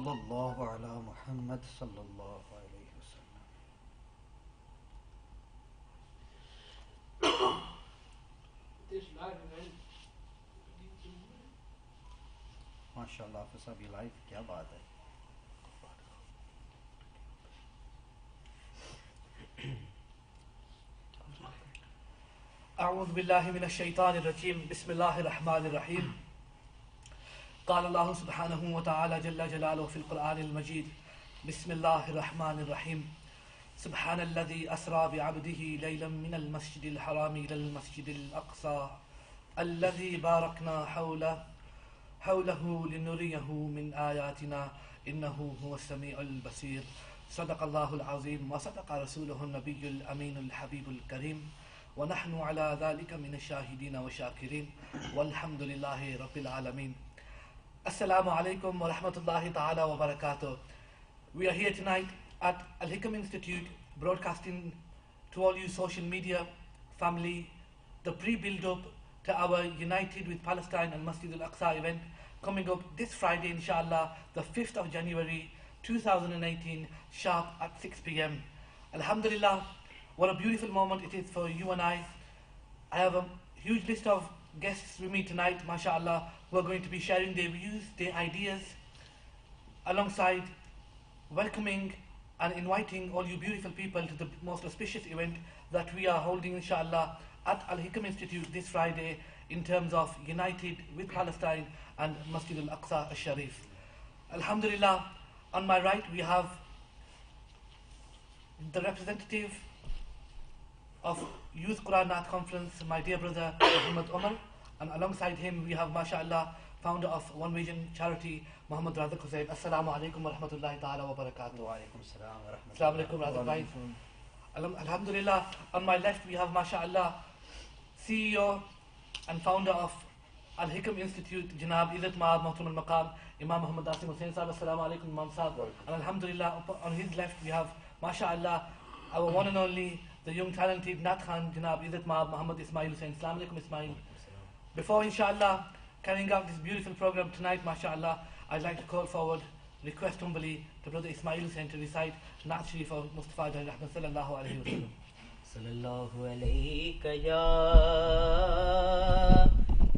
सल्लल्लाहु अला मुहम्मद सल्लल्लाहु अलैहि वसल्लम। माशाअल्लाह हाफिज़ साहब, ये लाइव क्या बात है। अऊज़ु बिल्लाहि मिनश शैतानिर रजीम। बिस्मिल्लाहिर रहमानिर रहीम। क़ाल अल्लाहु सुब्हानहु व तआला जल्ल जलालुहु फ़िल क़ुरआनिल मजीद। बिस्मिल्लाहिर रहमानिर रहीम। सुब्हानल्लज़ी अस्रा बिअब्दिही लैलन मिनल मस्जिदिल हराम इलल मस्जिदिल अक़सा अल्लज़ी बारकना हौलहु लिनुरियहु मिन आयातिना इन्नहु हुवस समीउल बसीर। सदक़ल्लाहुल अज़ीम व सदक़ रसूलुहुन नबियुल अमीनुल हबीबुल करीम व नहनु अला ज़ालिका मिनश शाहिदीन व शाकिरीन वल्हम्दुलिल्लाहि रब्बिल आलमीन। Assalamu alaikum wa rahmatullahi ta'ala wa barakatuh. We are here tonight at Al-Hikam Institute, broadcasting to all you social media family the pre-build-up to our United with Palestine and Masjid Al-Aqsa event coming up this Friday, inshallah, the 5th of January 2018, sharp at 6 p.m. Alhamdulillah, what a beautiful moment it is for you and I. I have a huge list of guests with me tonight, mashallah, who are going to be sharing their views, their ideas, alongside welcoming and inviting all you beautiful people to the most auspicious event that we are holding, inshallah, at Al-Hikam Institute this Friday in terms of United with Palestine and Masjid Al-Aqsa Al-Sharif. Alhamdulillah, on my right we have the representative of Youth Quran Nath Conference, my dear brother Muhammad Umar, and alongside him we have, mashallah, founder of One Vision Charity, Muhammad Razak Hussain. Assalamu alaikum wa rahmatullahi ta'ala wa barakatuh. Wa alaikum salam wa rahmatullahi. Assalamu alaikum Razak bhai. Alhamdulillah, on my left we have, mashallah, CEO and founder of Al-Hikam Institute, Janab Izzat Maab Muhtaram al-Maqam, Imam Muhammad Asim Hussain Sahib. Assalamu alaikum Imam Sahib. And alhamdulillah, on his left we have, mashallah, our one and only, the young talented Nath Khan, Janab Izzat Maab Muhammad Ismail Hussain. Assalamu alaikum Ismail. Before, inshallah, carrying out this beautiful program tonight, mashallah, I'd like to call forward, request humbly to Brother Ismail Hussain to recite Naat Sharif of Mustafa Jalal Ahmad sallallahu alayhi wa sallam. Sallallahu alayka ya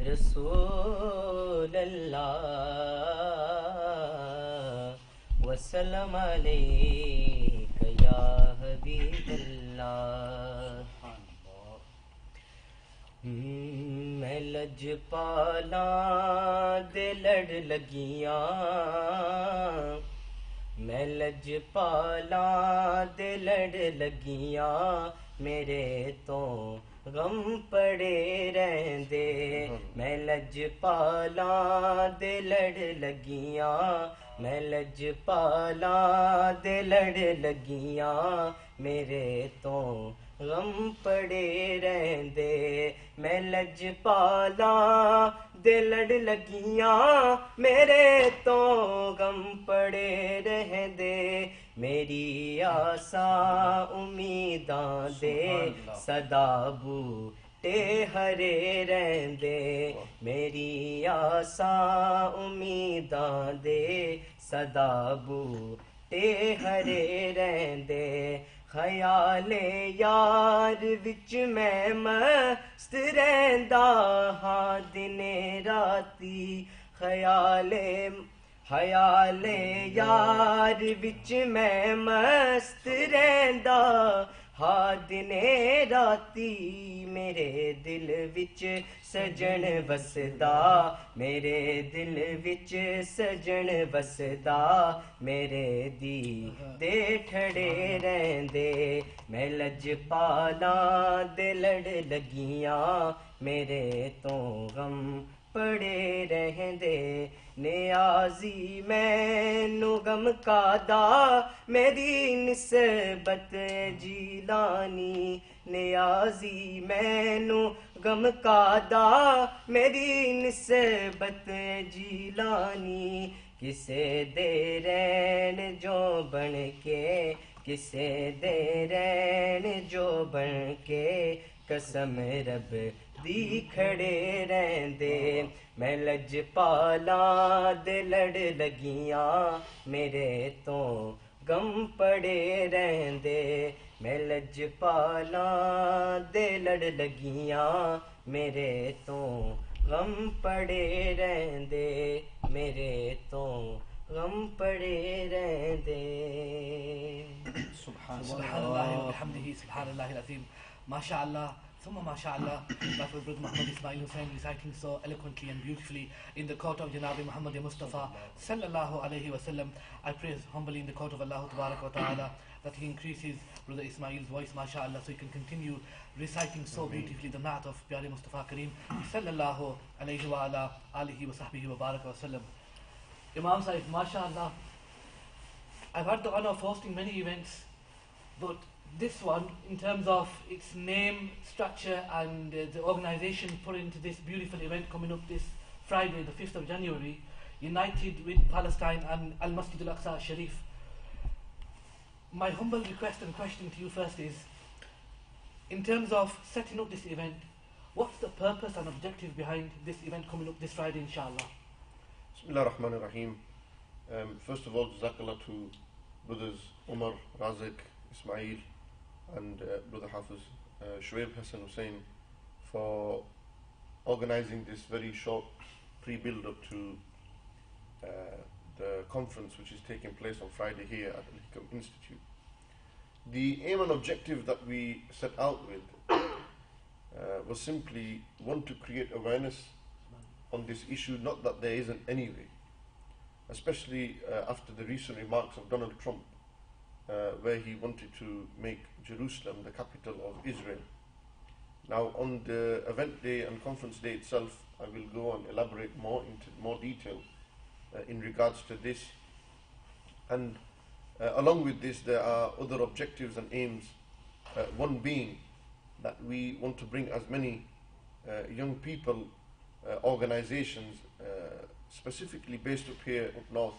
Rasulallah wa sallam alayka ya Habiballah. मैं लजपाला दे लड़ लगियां, मैं लजपाला दे लड़ लगियां, मेरे तो गम पड़े रहंदे। मैं लजपाला दे लड़ लगियां, मैं लजपाला दे लड़ लगियां, मेरे तो गम पड़े रहंदे। मैं लजपाला दे लड़ लगियां, मेरे तो गम पड़े रहंदे। मेरी आसा उम्मीदां दे सदा बूटे हरे रहंदे। मेरी आसा उम्मीदां दे सदा बूटे हरे रहंदे। ख्याले यार विच मैं मस्त रहंदा हां दिने राती। ख्याले यार विच मैं मस्त रहंदा हां दिने राती। मेरे दिल विच सजन वसदा, मेरे दिल विच सजन वसदा, मेरे दी दे ठड़े रहंदे। मैं लजपाला दे लड़ लगियां, मेरे तो गम पड़े रहंदे। नियाज़ी मैनू गम कादा, मेरी निस्बत जीलानी। नियाज़ी मैनू गम कादा, मेरी निस्बत जीलानी। किसे दे रैन जो बन के, किसे दे रैन जो बन के, कसम रब दी खड़े रहंदे मैं लजपालां दे लड़ लगियां मेरे तो गम पड़े रहंदे मैं लजपालां दे लड़ लगियां मेरे तो गम पड़े रहंदे मेरे तो गम पड़े रहंदे Subhanallah wa bihamdihi, subhanallah al-azim. MashaAllah, thumma MashaAllah, that was Brother Muhammad Ismail Hussain reciting so eloquently and beautifully in the court of Janabi Muhammad Mustafa sallallahu alayhi wa sallam. I pray humbly in the court of Allah wa ta'ala that he increases Brother Ismail's voice, MashaAllah, so he can continue reciting so beautifully the Na'at of Pyare Mustafa Kareem sallallahu alayhi wa ala alihi wa sahbihi wa baraka wa sallam. Imam Sahib, MashaAllah, I've had the honor of hosting many events, but this one, in terms of its name, structure, and the organization put into this beautiful event coming up this Friday, the 5th of January, united with Palestine and Al Masjid Al Aqsa Sharif. My humble request and question to you first is, in terms of setting up this event, what's the purpose and objective behind this event coming up this Friday, inshallah? Bismillah ar-Rahman ar-Rahim. First of all, Jazakallah to brothers Umar, Razik, Ismail, and Brother Hafiz, Shuaib Hassan Hussain, for organizing this very short pre-build-up to the conference which is taking place on Friday here at the Hikam Institute. The aim and objective that we set out with was simply one, to create awareness on this issue, not that there isn't anyway, especially after the recent remarks of Donald Trump, where he wanted to make Jerusalem the capital of Israel. Now, on the event day and conference day itself, I will go and elaborate more into more detail in regards to this. And along with this, there are other objectives and aims. One being that we want to bring as many young people, organizations, specifically based up here up north,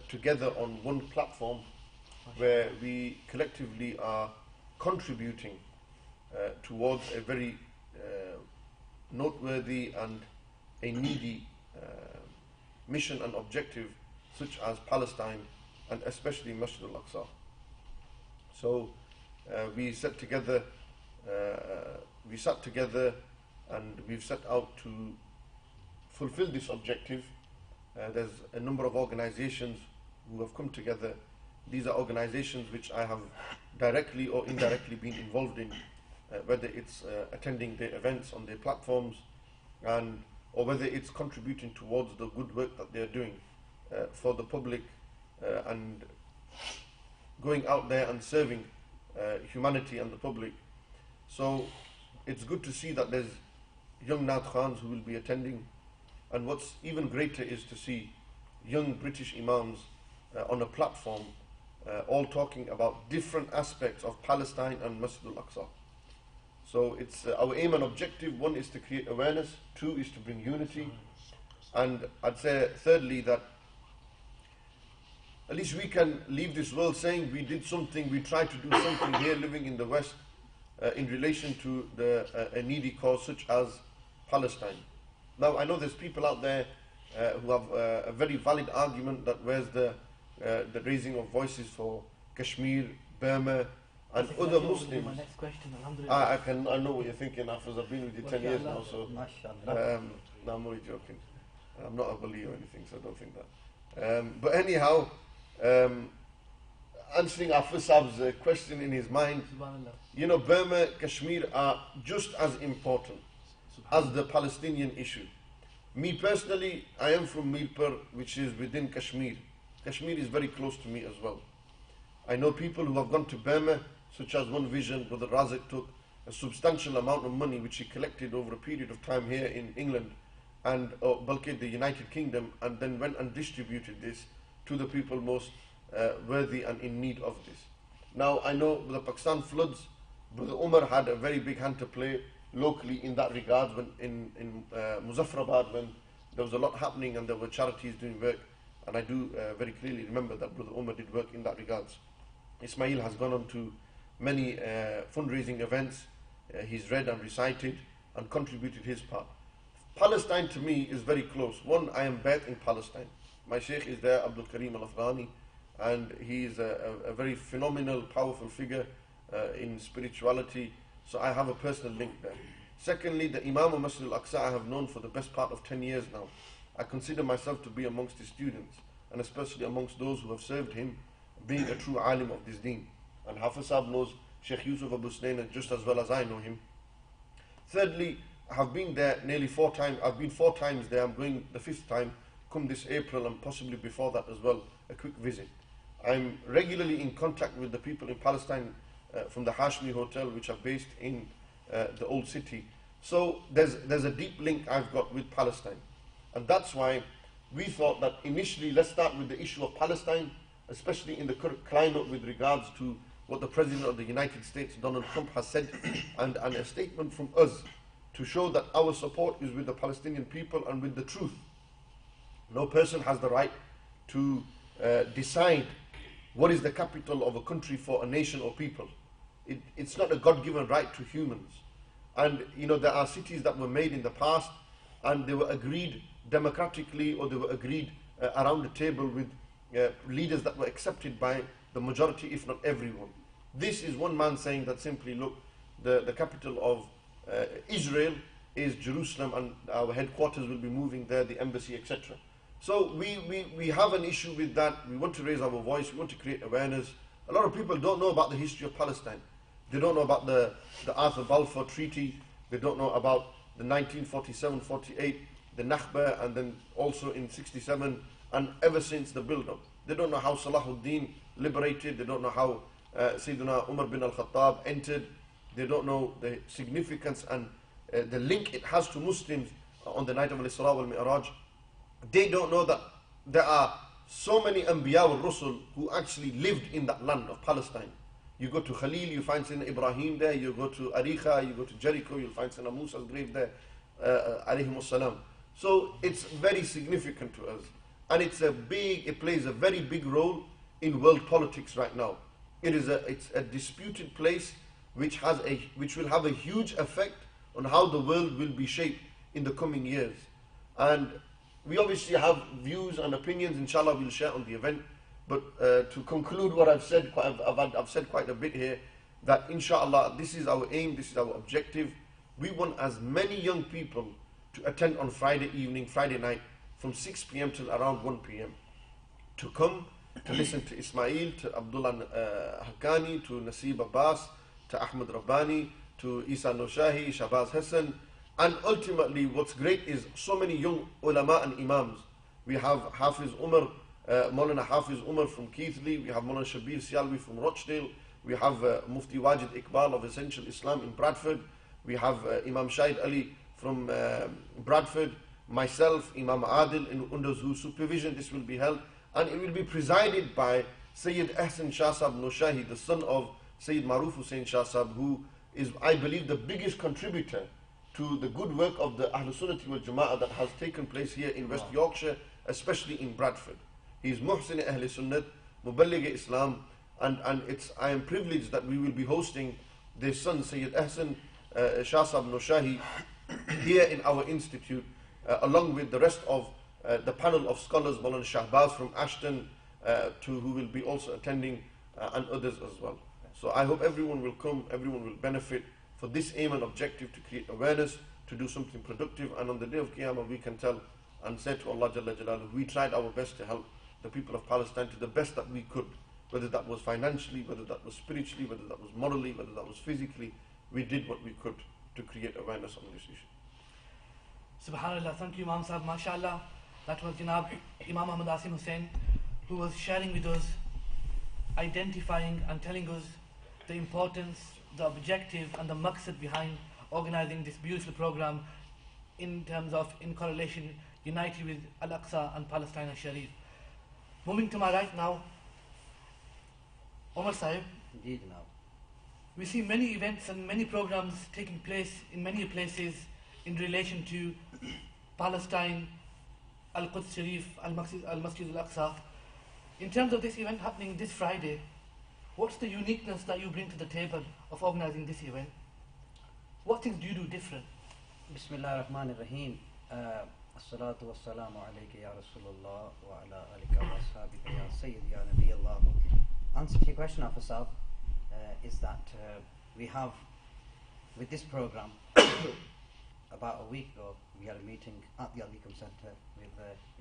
together on one platform where we collectively are contributing towards a very noteworthy and a needy mission and objective, such as Palestine and especially Masjid al-Aqsa. So we sat together and we've set out to fulfill this objective. There's a number of organizations who have come together. These are organizations which I have directly or indirectly been involved in, whether it's attending their events on their platforms, or whether it's contributing towards the good work that they're doing for the public, and going out there and serving humanity and the public. So it's good to see that there's young Naat Khans who will be attending, and what's even greater is to see young British Imams on a platform all talking about different aspects of Palestine and Masjid al-Aqsa. So it's our aim and objective. One is to create awareness, two is to bring unity, and I'd say thirdly that at least we can leave this world saying we did something, we tried to do something here living in the West in relation to a needy cause such as Palestine. Now I know there's people out there who have a very valid argument that where's the raising of voices for Kashmir, Burma, and other Muslims. My next question, alhamdulillah. I know what you're thinking, Hafiz. I've been with you 10 years now, so no, I'm only joking. I'm not a bully or anything, so don't think that. But anyhow, answering Hafiz Saab's question in his mind, you know, Burma, Kashmir are just as important as the Palestinian issue. Me personally, I am from Mirpur, which is within Kashmir. Kashmir is very close to me as well. I know people who have gone to Burma, such as One Vision, Brother Razik took a substantial amount of money which he collected over a period of time here in England and Balkid, the United Kingdom, and then went and distributed this to the people most worthy and in need of this. Now I know the Pakistan floods, Brother Umar had a very big hand to play locally in that regard, when in Muzaffarabad, when there was a lot happening and there were charities doing work, and I do very clearly remember that Brother Umar did work in that regards. Ismail has gone on to many fundraising events, he's read and recited, and contributed his part. Palestine to me is very close. One, I am Bait in Palestine. My Sheikh is there, Abdul Karim al-Afghani, and he is a very phenomenal, powerful figure in spirituality. So I have a personal link there. Secondly, the Imam of Masjid Aqsa I have known for the best part of 10 years now. I consider myself to be amongst his students, and especially amongst those who have served him, being a true alim of this deen. And Hafiz Sahib knows Sheikh Yusuf Abu Snain just as well as I know him. Thirdly, I have been there nearly 4 times. I've been 4 times there. I'm going the 5th time, come this April, and possibly before that as well, a quick visit. I'm regularly in contact with the people in Palestine from the Hashmi Hotel, which are based in the old city. So there's a deep link I've got with Palestine. And that's why we thought that initially let's start with the issue of Palestine, especially in the current climate with regards to what the President of the United States, Donald Trump, has said, and a statement from us to show that our support is with the Palestinian people and with the truth. No person has the right to decide what is the capital of a country for a nation or people. It's not a God-given right to humans. And you know, there are cities that were made in the past and they were agreed democratically, or they were agreed around the table with leaders that were accepted by the majority, if not everyone. This is one man saying that simply, look, the capital of Israel is Jerusalem, and our headquarters will be moving there, the embassy, etc. So we have an issue with that. We want to raise our voice, we want to create awareness. A lot of people don't know about the history of Palestine. They don't know about the Arthur Balfour Treaty. They don't know about the 1947-48, the Nakba, and then also in 67, and ever since the build-up. They don't know how Salahuddin liberated. They don't know how Sayyidina Umar bin al-Khattab entered. They don't know the significance and the link it has to Muslims on the night of Al-Isra wal-Mi'raj. They don't know that there are so many Anbiya wal-Rusul who actually lived in that land of Palestine. You go to Khalil, you find Sayyidina Ibrahim there. You go to Ariha, you go to Jericho, you'll find Sayyidina Musa's grave there, alayhimus salam. So it's very significant to us. And it plays a very big role in world politics right now. It's a disputed place which will have a huge effect on how the world will be shaped in the coming years. And we obviously have views and opinions, inshallah we'll share on the event. But to conclude what I've said, I've said quite a bit here, that inshallah this is our aim, this is our objective. We want as many young people to attend on Friday evening, Friday night, from 6 p.m. till around 1 p.m. to come to listen to Ismail, to Abdullah Haqqani, to Nasib Abbas, to Ahmed Rabbani, to Isa Noshahi, Shabaz Hassan. And ultimately what's great is so many young ulama and imams. We have Hafiz Umar, Maulana Hafiz Umar from Keithley, we have Maulana Shabir Sialwi from Rochdale, we have Mufti Wajid Iqbal of Essential Islam in Bradford, we have Imam Shahid Ali from Bradford, myself, Imam Adil, under whose supervision this will be held, and it will be presided by Sayyid Ahsan Shah Sahab Noshahi, the son of Sayyid Maruf Hussain Shah Sahab, who is, I believe, the biggest contributor to the good work of the Ahlul Sunnah wal Jama'ah that has taken place here in West Yorkshire, especially in Bradford. He is Muhsin Ahl Sunnah, Muballigh Islam, and I am privileged that we will be hosting their son Sayyid Ahsan Shah Sahab Noshahi here in our institute, along with the rest of the panel of scholars, Maulana Shahbaz from Ashton, who will be also attending, and others as well. So I hope everyone will come, everyone will benefit for this aim and objective, to create awareness, to do something productive, and on the day of Qiyamah we can tell and say to Allah Jalla Jalaluhu, we tried our best to help the people of Palestine to the best that we could, whether that was financially, whether that was spiritually, whether that was morally, whether that was physically. We did what we could to create awareness on this issue. Subhanallah, thank you Imam Sahib, mashallah. That was Janab Imam Ahmad Asim Hussain, who was sharing with us, identifying and telling us the importance, the objective and the maqsad behind organizing this beautiful program in terms of, in correlation, united with Al-Aqsa and Palestine and Sharif. Moving to my right now, Omar Sahib. Indeed, now. We see many events and many programs taking place in many places in relation to Palestine, Al-Quds Sharif, Al-Masjid Al-Aqsa. In terms of this event happening this Friday, what's the uniqueness that you bring to the table of organizing this event? What things do you do different? Bismillah ar-Rahman ar-Rahim. As-salatu was-salamu alayka ya Rasulullah wa ala alika wa ashabika ya Sayyidi ya Nabi Allah. Answer to your question, Afasab, is that we have, with this program, about a week ago, we had a meeting at the Al-Hikam Centre with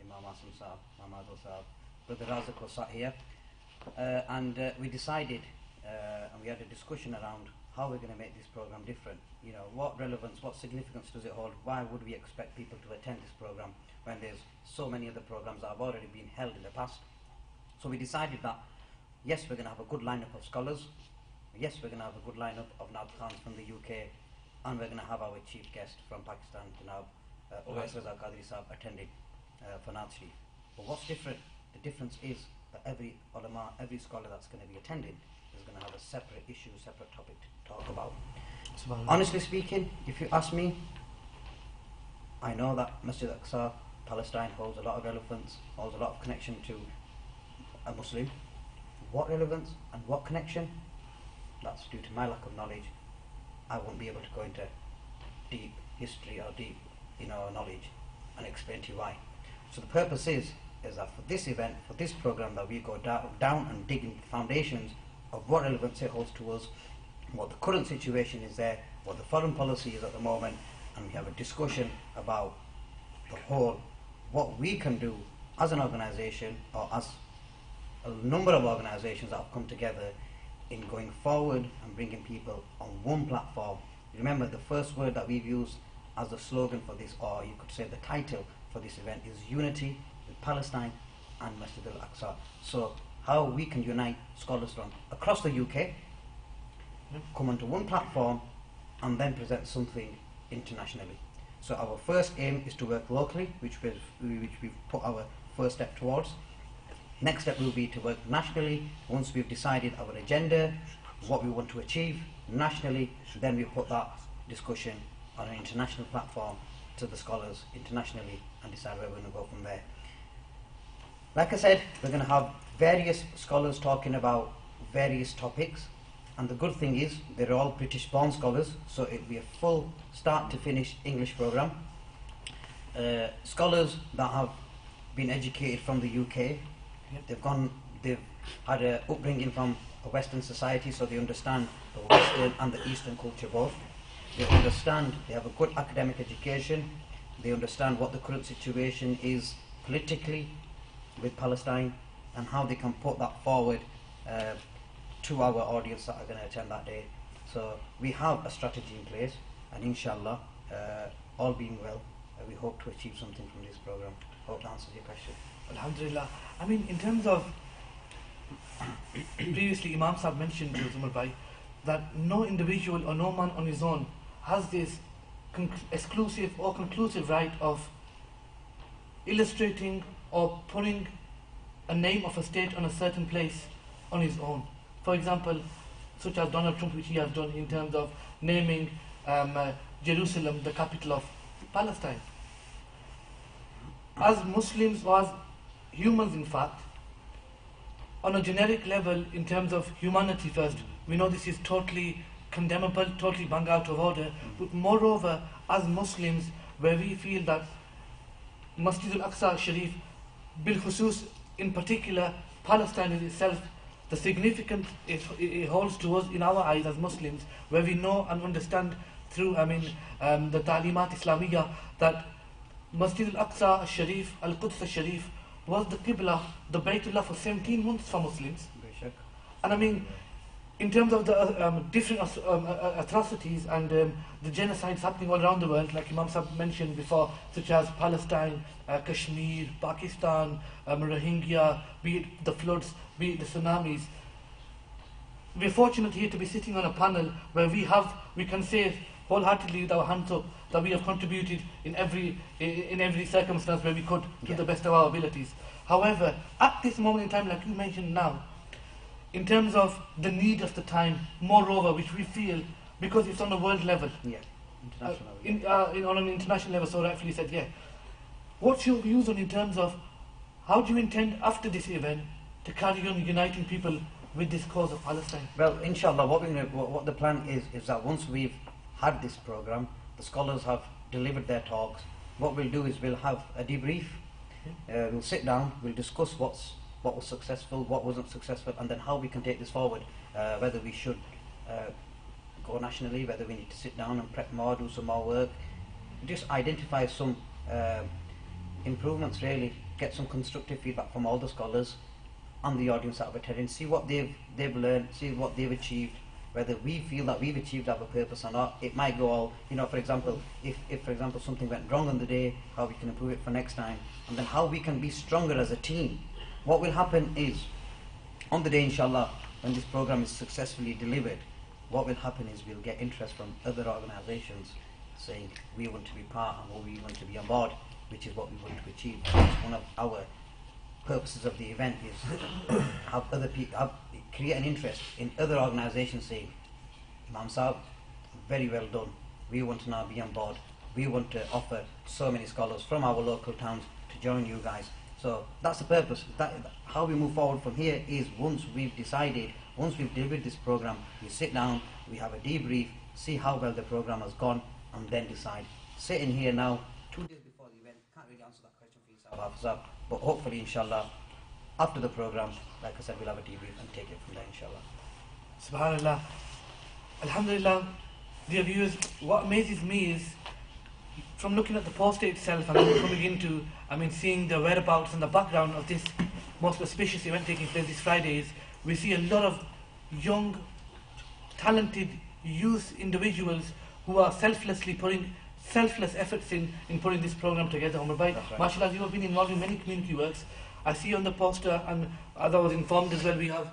Imam Asim Saab, Mahmad Saab, Brother Razak was sat here, and we decided, and we had a discussion around how we're going to make this program different. You know, what relevance, what significance does it hold? Why would we expect people to attend this program when there's so many other programs that have already been held in the past? So we decided that, yes, we're going to have a good lineup of scholars, yes, we're going to have a good lineup of Naat Khans from the UK, and we're going to have our chief guest from Pakistan, Janab Owais Raza Qadri Saab, attending for Naat Sharif. But what's different? The difference is that every ulama, every scholar that's going to be attending is going to have a separate issue, separate topic to talk about. Honestly speaking, if you ask me, I know that Masjid Aqsa, Palestine, holds a lot of relevance, holds a lot of connection to a Muslim. What relevance and what connection? That's due to my lack of knowledge. I won't be able to go into deep history or deep, knowledge and explain to you why. So the purpose is that for this event, for this program, that we go down and dig into the foundations of what relevance it holds to us, what the current situation is there, what the foreign policy is at the moment, and we have a discussion about the whole, what we can do as an organisation, or as a number of organisations that have come together in going forward and bringing people on one platform. Remember, the first word that we've used as the slogan for this, or you could say the title for this event, is unity with Palestine and Masjid al-Aqsa. So how we can unite scholars from across the UK, come onto one platform and then present something internationally. So our first aim is to work locally, which we've put our first step towards. Next step will be to work nationally. Once we've decided our agenda, what we want to achieve nationally, then we put that discussion on an international platform to the scholars internationally and decide where we're going to go from there. Like I said, we're going to have various scholars talking about various topics, and the good thing is they're all British born scholars, so it'll be a full start to finish English program. Scholars that have been educated from the UK, they've had an upbringing from a Western society, so they understand the Western and the Eastern culture both. They understand, they have a good academic education, they understand what the current situation is politically with Palestine and how they can put that forward to our audience that are going to attend that day. So we have a strategy in place, and inshallah, all being well, we hope to achieve something from this program. Hope that answers your question. Alhamdulillah. I mean, in terms of previously Imam Sahib mentioned to Zumar Bhai that no individual or no man on his own has this exclusive or conclusive right of illustrating or putting a name of a state on a certain place on his own. For example, such as Donald Trump, which he has done in terms of naming Jerusalem the capital of Palestine. As Muslims, or as humans in fact, on a generic level, in terms of humanity first, we know this is totally condemnable, totally bang out of order, but moreover, as Muslims, where we feel that Masjid al-Aqsa Sharif, bil khusus, in particular, Palestine in itself, the significance it holds to us in our eyes as Muslims, where we know and understand through, the Ta'limat Islamiyya, that Masjid al-Aqsa Sharif, Al-Quds Sharif, was the Qibla, the Baytullah for 17 months for Muslims. And in terms of the different atrocities and the genocides happening all around the world, like Imam Sahib mentioned before, such as Palestine, Kashmir, Pakistan, Rohingya, be it the floods, be it the tsunamis. We're fortunate here to be sitting on a panel where we can say wholeheartedly with our hands up that we have contributed in every circumstance where we could to the best of our abilities. However, at this moment in time, like you mentioned now, in terms of the need of the time, moreover, which we feel, because it's on a world level, on an international level, so rightfully said, what's your views on in terms of how do you intend after this event to carry on uniting people with this cause of Palestine? Well, inshallah, what the plan is that once we've had this program, the scholars have delivered their talks, what we'll do is we'll have a debrief. We'll sit down, we'll discuss what was successful, what wasn't successful, and then how we can take this forward, whether we should go nationally, whether we need to sit down and prep more, do some more work, just identify some improvements really, get some constructive feedback from all the scholars and the audience that have attended, see what they've learned, see what they've achieved, whether we feel that we've achieved our purpose or not. It might go all, for example, if for example something went wrong on the day, how we can improve it for next time, and then how we can be stronger as a team. What will happen is, on the day inshallah, when this program is successfully delivered, what will happen is we'll get interest from other organizations saying we want to be part and we want to be on board, which is what we want to achieve. It's one of our purposes of the event is have other people create an interest in other organizations saying, Imam Sahib, very well done, we want to now be on board, we want to offer so many scholars from our local towns to join you guys. So that's the purpose. How we move forward from here is once we've delivered this program, we sit down, we have a debrief, see how well the program has gone, and then decide. Sitting here now, 2 days before the event, can't really answer that question for yourself, Hafizah, but hopefully inshallah after the program, like I said, we'll have a debrief and take it from there inshallah. Subhanallah. Alhamdulillah, dear viewers, what amazes me is from looking at the poster itself and then coming into, seeing the whereabouts and the background of this most auspicious event taking place this Friday, we see a lot of young, talented youth individuals who are selflessly putting selfless efforts in putting this program together. Umar Bhai, That's right. mashallah, you have been involved in many community works. I see on the poster, and as I was informed as well, we have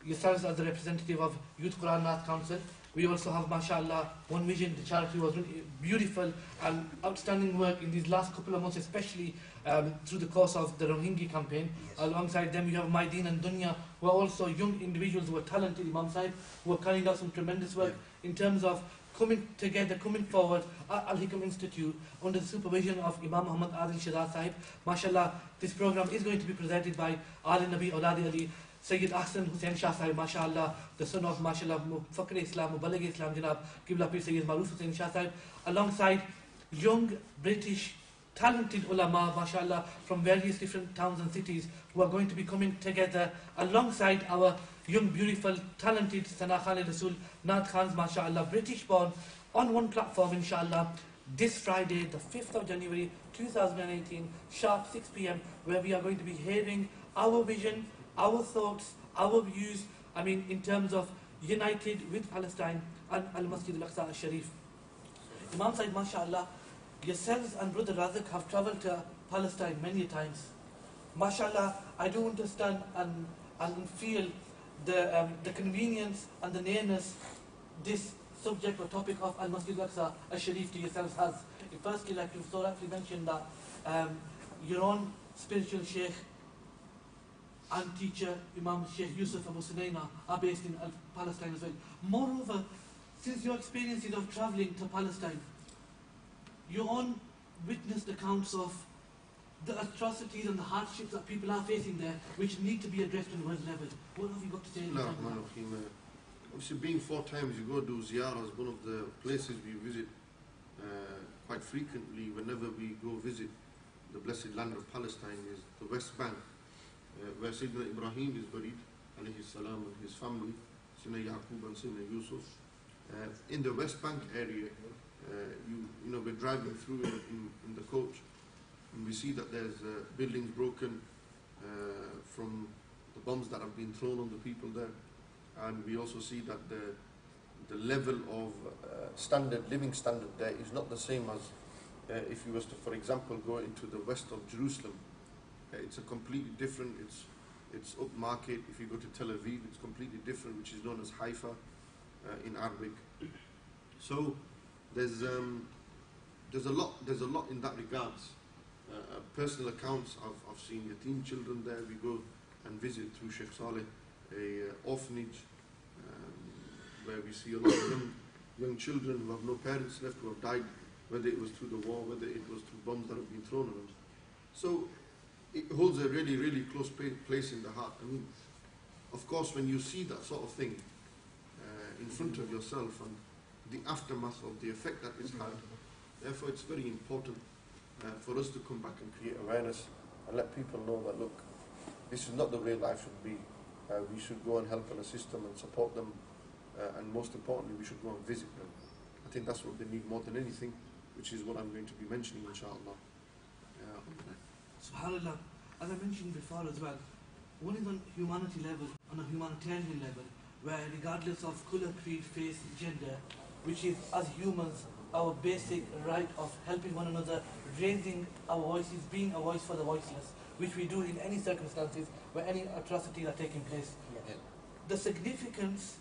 yourselves as the representative of Youth Quran Math Council. We also have, mashallah, One Vision, the charity was really beautiful and outstanding work in these last couple of months, especially through the course of the Rohingya campaign. Yes. Alongside them, you have My Deen and Dunya, who are also young individuals who are talented, Imam Sahib, who are carrying out some tremendous work in terms of coming together, coming forward at Al-Hikam Institute under the supervision of Imam Muhammad Adil Shahzad Sahib. MashaAllah, this program is going to be presented by Ali Nabi Auladi Ali, Sayyid Ahsan Hussain Shah Sahib, MashaAllah, the son of MashaAllah Fakr Islam, Mubaligh Islam Janab, Qibla Pir Sayyid Maruf Hussain Shah Sahib, alongside young British talented ulama, MashaAllah, from various different towns and cities who are going to be coming together alongside our young, beautiful, talented Sana Khan Rasul, Naat Khans, MashaAllah, British born, on one platform, inshallah, this Friday, the 5th of January 2018, sharp 6 p.m, where we are going to be hearing our vision, our thoughts, our views, in terms of united with Palestine and Al-Masjid Al-Aqsa Al-Sharif. Imam Sahib, MashaAllah, yourselves and Brother Razak have travelled to Palestine many times. MashaAllah, I do understand and feel the convenience and the nearness this subject or topic of Al-Masjid Al-Aqsa Al-Sharif to yourselves has. Firstly, like you've so rightly mentioned that your own spiritual sheikh and teacher, Imam Sheikh Yusuf Abu Sunaina, are based in Palestine as well. Moreover, since your experiences of travelling to Palestine, you own witnessed accounts of the atrocities and the hardships that people are facing there, which need to be addressed on world level. What have you got to say? No, obviously, being 4 times you go do ziyarahs, one of the places we visit quite frequently whenever we go visit the blessed land of Palestine is the West Bank, where Sayyidina Ibrahim is buried, alayhi salam, and his family, Sayyidina Yaqub and Sayyidina Yusuf. In the West Bank area, we're driving through in the coach, and we see that there's buildings broken from the bombs that have been thrown on the people there, and we also see that the level of living standard there is not the same as if you was to, for example, go into the west of Jerusalem. It's a completely different. It's upmarket. If you go to Tel Aviv, it's completely different, which is known as Haifa in Arabic. So there's a lot in that regards. Personal accounts, I've seen yatim children there. We go and visit through Sheikh Saleh a orphanage where we see a lot of young children who have no parents left, who have died, whether it was through the war, whether it was through bombs that have been thrown on them. So it holds a really, really close place in the heart. Of course, when you see that sort of thing in front of yourself and the aftermath of the effect that it's had, Therefore, it's very important for us to come back and create awareness and let people know that, look, this is not the way life should be. We should go and help and assist them and support them, and most importantly, we should go and visit them. I think that's what they need more than anything, which is what I'm going to be mentioning, inshallah. SubhanAllah, as I mentioned before as well, one is on humanity level, on a humanitarian level, where regardless of colour, creed, face, gender, which is as humans our basic right of helping one another, raising our voices, being a voice for the voiceless, which we do in any circumstances where any atrocities are taking place. Yes. The significance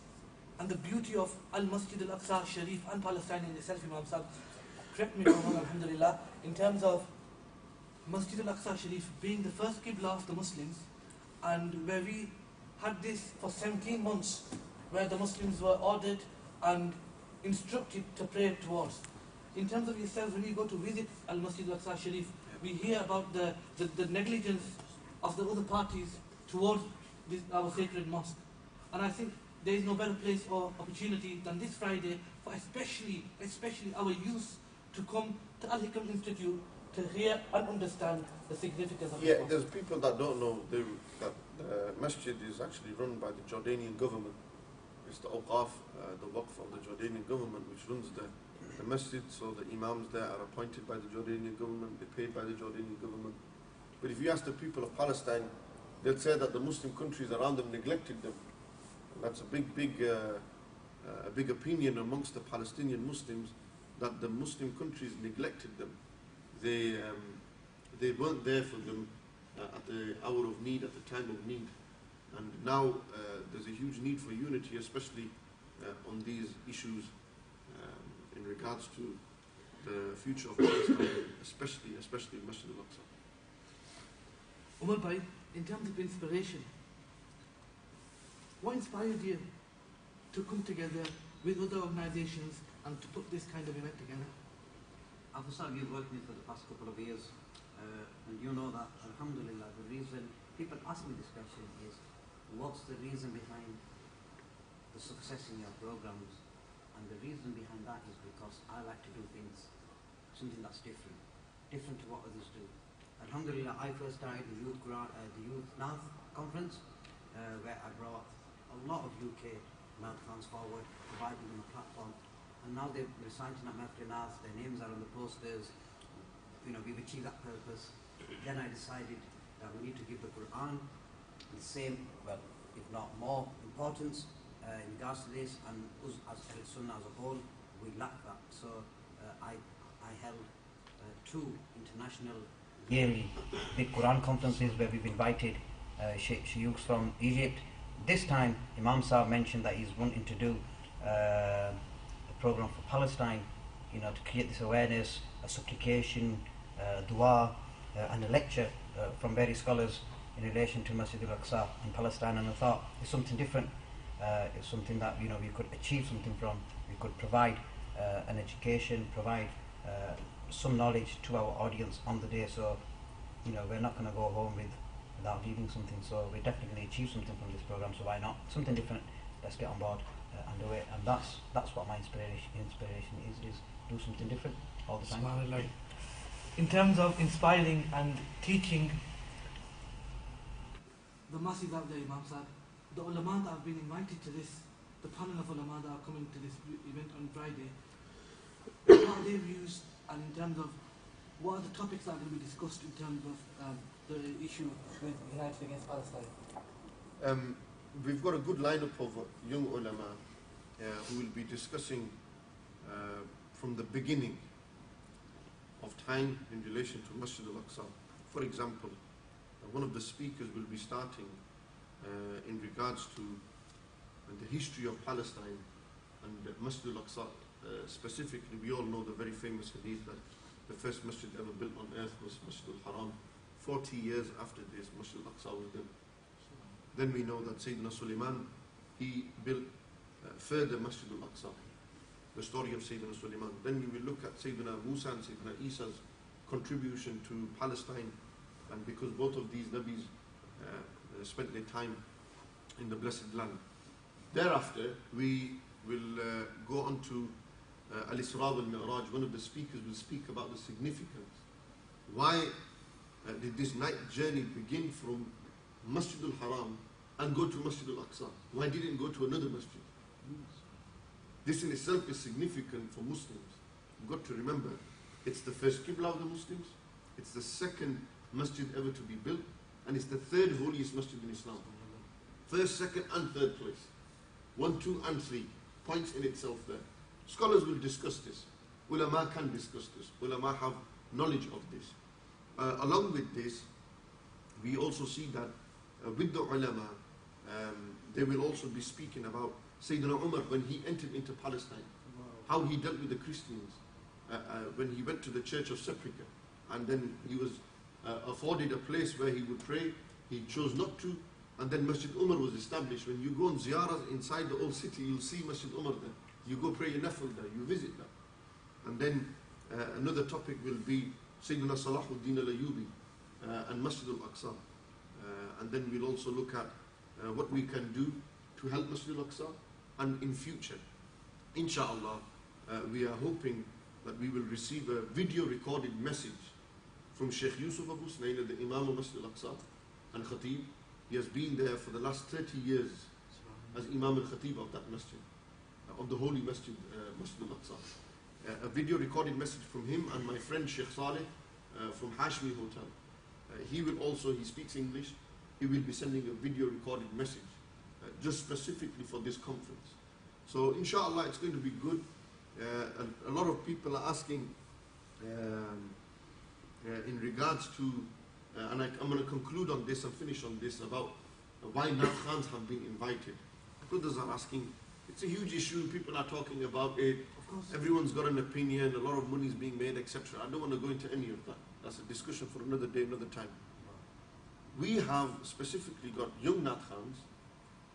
and the beauty of Masjid Aqsa Sharif and Palestine in itself, Imam Sahib, correct me if I'm wrong, alhamdulillah, in terms of Masjid Aqsa Sharif being the first Qibla of the Muslims, and where we had this for 17 months, where the Muslims were ordered and instructed to pray towards. In terms of yourselves, when you go to visit Masjid Aqsa Sharif, we hear about the negligence of the other parties towards our sacred mosque. And I think there is no better place or opportunity than this Friday for especially our youth to come to Al-Hikam Institute to hear and understand the significance of Yeah, this there's people that don't know that the masjid is actually run by the Jordanian government. It's the Awqaf, the Waqf of the Jordanian government, which runs the masjid. So the imams there are appointed by the Jordanian government, they're paid by the Jordanian government. But if you ask the people of Palestine, they'll say that the Muslim countries around them neglected them. And that's a big opinion amongst the Palestinian Muslims, that the Muslim countries neglected them. They weren't there for them at the hour of need, at the time of need. And now there's a huge need for unity, especially on these issues in regards to the future of Palestine, especially Masjid al-Aqsa. Umar Bhai, in terms of inspiration, what inspired you to come together with other organizations and to put this kind of event together? Abu Sahib, you've worked with me for the past couple of years, and you know that, alhamdulillah, the reason people ask me this question is, what's the reason behind the success in your programs? And the reason behind that is because I like to do something that's different to what others do. Alhamdulillah, I first started the Youth Nath conference, where I brought a lot of UK marathons forward, providing them a platform. And now they're reciting at Mafrinaz, their names are on the posters. You know, we've achieved that purpose. Then I decided that we need to give the Quran the same, well, if not more importance in regards to this, and us as Sunnah as a whole, we lack that. So I held 2 international yearly big Quran conferences where we've invited shayukhs from Egypt. This time Imam Sahib mentioned that he's wanting to do a program for Palestine, you know, to create this awareness, a supplication, dua, and a lecture from various scholars in relation to Masjid al-Aqsa and Palestine. And I thought it's something different. It's something that, you know, we could achieve something from. We could provide an education, provide some knowledge to our audience on the day. So, you know, we're not going to go home without leaving something. So we're definitely going to achieve something from this program. So why not? Something different. Let's get on board and do it. And that's what my inspiration is do something different all the time. SubhanAllah. In terms of inspiring and teaching, the masses out there, Imam Sahib, the ulama that have been invited to this, the panel of ulama that are coming to this event on Friday, what are their views, and in terms of what are the topics that are going to be discussed in terms of the issue with United Against Palestine? We've got a good lineup of young ulama who will be discussing from the beginning of time in relation to Masjid al-Aqsa. For example, one of the speakers will be starting in regards to the history of Palestine and Masjid al-Aqsa. Specifically, we all know the very famous hadith that the first masjid ever built on earth was Masjid al-Haram. 40 years after this, Masjid al-Aqsa was built. Then we know that Sayyidina Sulaiman, he built further Masjid al-Aqsa, the story of Sayyidina Sulaiman. Then we will look at Sayyidina Musa and Sayyidina Isa's contribution to Palestine, and because both of these Nabis spent their time in the blessed land. Thereafter, we will go on to Al-Isra wal-Mi'raj, one of the speakers will speak about the significance. Why did this night journey begin from Masjid al-Haram and go to Masjid al-Aqsa? Why didn't it go to another masjid? This in itself is significant for Muslims. You've got to remember, it's the first Qibla of the Muslims, it's the second masjid ever to be built, and it's the third holiest masjid in Islam. First, second and third place. 1, 2 and 3. Points in itself there. Scholars will discuss this. Ulama can discuss this. Ulama have knowledge of this. Along with this, we also see that with the ulama, they will also be speaking about Sayyidina Umar when he entered into Palestine, how he dealt with the Christians, when he went to the church of Sepulchre, and then he was afforded a place where he would pray. He chose not to, and then Masjid Umar was established. When you go on ziyarah inside the old city, you'll see Masjid Umar there. You go pray your nafil there, you visit that. And then another topic will be Sayyidina Salahuddin al-Ayyubi and Masjid al-Aqsa. And then we'll also look at what we can do to help Masjid al-Aqsa. And in future, inshallah, we are hoping that we will receive a video recorded message from Sheikh Yusuf Abu Snaina, the Imam of Masjid al-Aqsa and Khatib. He has been there for the last 30 years as Imam al-Khatib of that masjid, of the holy masjid, Masjid al-Aqsa. A video recorded message from him and my friend Sheikh Saleh from Hashmi Hotel. He speaks English, he will be sending a video recorded message just specifically for this conference. So inshallah it's going to be good. A lot of people are asking in regards to, and I'm going to conclude on this and finish on this, about why Naat Khans have been invited. Brothers are asking, it's a huge issue, people are talking about it, everyone's got an opinion, a lot of money is being made, etc. I don't want to go into any of that. That's a discussion for another day, another time. We have specifically got young Naat Khans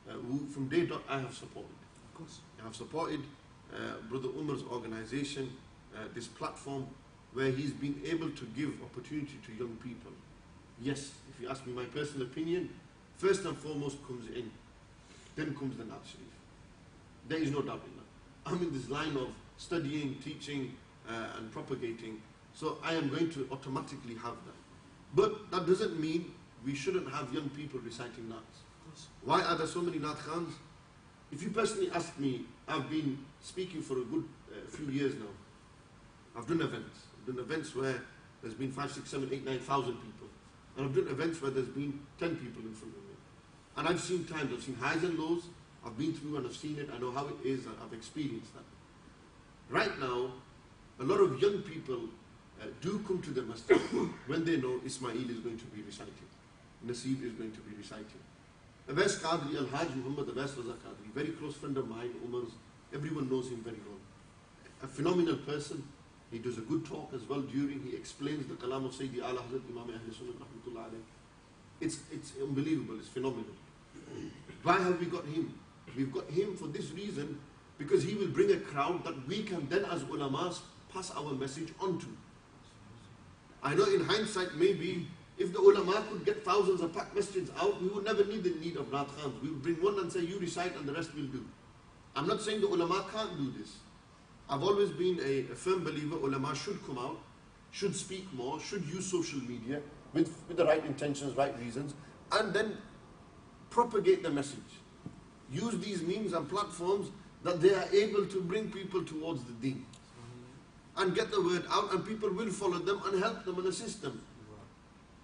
who from day dot I have supported. Of course. I have supported Brother Umar's organization, this platform where he's been able to give opportunity to young people. Yes, if you ask me my personal opinion, first and foremost comes in, then comes the Naat Sharif. There is no doubt in that. I'm in this line of studying, teaching and propagating, so I am going to automatically have that. But that doesn't mean we shouldn't have young people reciting Naats. Why are there so many Naat Khans? If you personally ask me, I've been speaking for a good few years now. I've done events. I've done events where there's been 5, 6, 7, 8, 9,000 people. And I've done events where there's been 10 people in front of me. And I've seen times, I've seen highs and lows. I've been through and I've seen it. I know how it is. I've experienced that. Right now, a lot of young people do come to the masjid when they know Ismail is going to be reciting. Nasib is going to be reciting. Awais Qadri, Al-Hajj Muhammad Awais Raza Qadri, very close friend of mine, Umar's, everyone knows him very well. A phenomenal person. He does a good talk as well during, he explains the kalam of Sayyidi Ala Hazrat Imam Ahl Sunnah Rahmatullah Alayh. It's unbelievable, it's phenomenal. Why have we got him? We've got him for this reason, because he will bring a crowd that we can then as ulamas pass our message on to. I know in hindsight maybe, if the ulama could get thousands of packed masjids out, we would never need the need of Naat Khans. We would bring one and say, you recite and the rest will do. I'm not saying the ulama can't do this. I've always been a firm believer, ulama should come out, should speak more, should use social media with the right intentions, right reasons, and then propagate the message. Use these means and platforms that they are able to bring people towards the deen. And get the word out, and people will follow them and help them and assist them.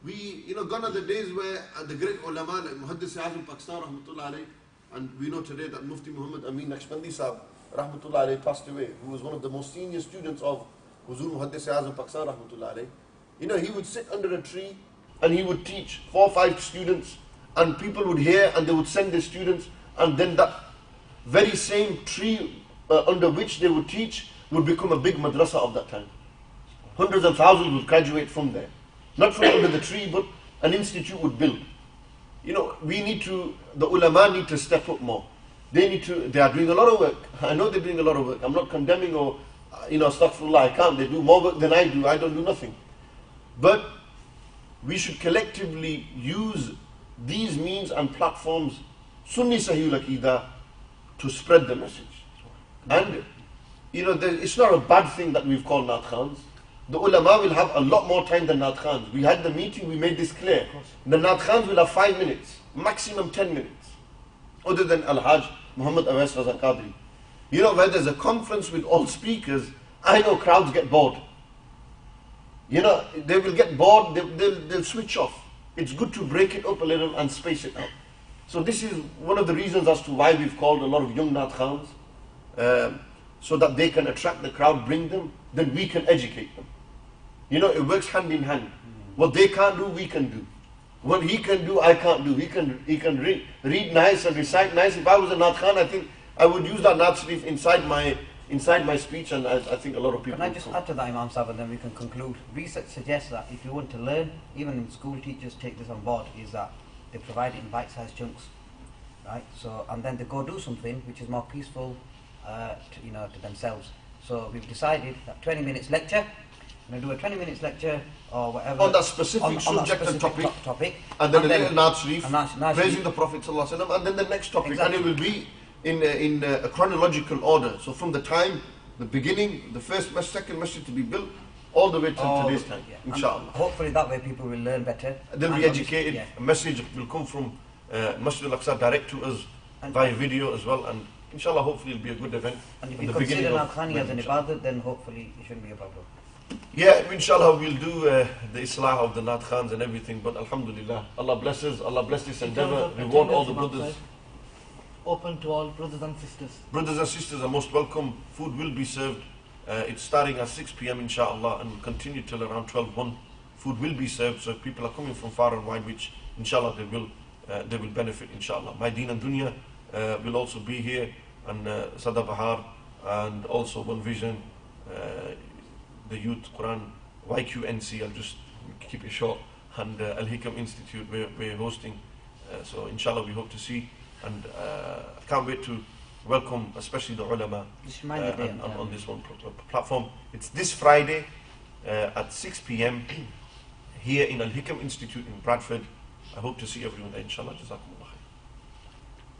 Gone are the days where the great ulama like Muhaddis Azam Pakistan Rahmatullah Alayh, and we know today that Mufti Muhammad Amin Naqshbandi Sahab Rahmatullah Alayh passed away, who was one of the most senior students of Huzur Muhaddis Azam Pakistan Rahmatullah Alayh. He would sit under a tree and he would teach 4 or 5 students, and people would hear and they would send their students, and then that very same tree under which they would teach would become a big madrasa of that time. Hundreds and thousands would graduate from there. Not from under the tree, but an institute would build. The ulama need to step up more. They are doing a lot of work. I know they're doing a lot of work. I'm not condemning or, astaghfirullah, I can't. They do more work than I do. I don't do nothing. But we should collectively use these means and platforms, Sunni Sahihul Aqidah, to spread the message. And it's not a bad thing that we've called Naat Khans. The ulama will have a lot more time than Naat Khans. We had the meeting, we made this clear. The Naat Khans will have 5 minutes, maximum 10 minutes. Other than Al-Hajj Muhammad Awais Raza Qadri. Where there's a conference with all speakers, I know crowds get bored. They will get bored, they'll switch off. It's good to break it up a little and space it out. So this is one of the reasons as to why we've called a lot of young Naat Khans, so that they can attract the crowd, bring them, then we can educate them. It works hand in hand. What they can't do, we can do. What he can do, I can't do. He can read nice and recite nice. If I was a Naat Khan, I think I would use that Naat Sharif inside my speech, and I think a lot of people. Can I just add to that, Imam Sahib, and then we can conclude? Research suggests that if you want to learn, even in school teachers take this on board, is that they provide it in bite-sized chunks, right? So, and then they go do something which is more peaceful, to themselves. So we've decided that 20 minutes lecture. We're going to do a 20 minutes lecture or whatever on that specific subject and topic, and then a little Naat Sharif praising the Prophet ﷺ, and then the next topic, and it will be in a chronological order. So from the time, the beginning, the first masjid, second masjid to be built, all the way till today's time, inshallah. Hopefully that way people will learn better. They'll be educated. Yeah. A message will come from Masjid Al-Aqsa direct to us via video as well, and inshallah, hopefully it'll be a good event. And if you consider Naat Khani as an ibadat, then hopefully it shouldn't be a problem. Yeah, inshallah we'll do the islah of the Naat Khans and everything, but alhamdulillah, Allah blesses, Allah bless this endeavor, reward all the brothers. Open to all brothers and sisters. Brothers and sisters are most welcome. Food will be served. It's starting at 6 p.m. inshallah and will continue till around 12:1. Food will be served, so if people are coming from far and wide, which inshallah they will benefit inshallah. My Deen and Dunya will also be here, and Sada Bahar, and also One Vision, the Youth Quran, YQNC, I'll just keep it short, and Al-Hikam Institute we're hosting. So inshallah we hope to see, and I can't wait to welcome especially the ulama on this one platform. It's this Friday at 6 p.m. here in Al-Hikam Institute in Bradford. I hope to see everyone there inshallah. Jazakumullah.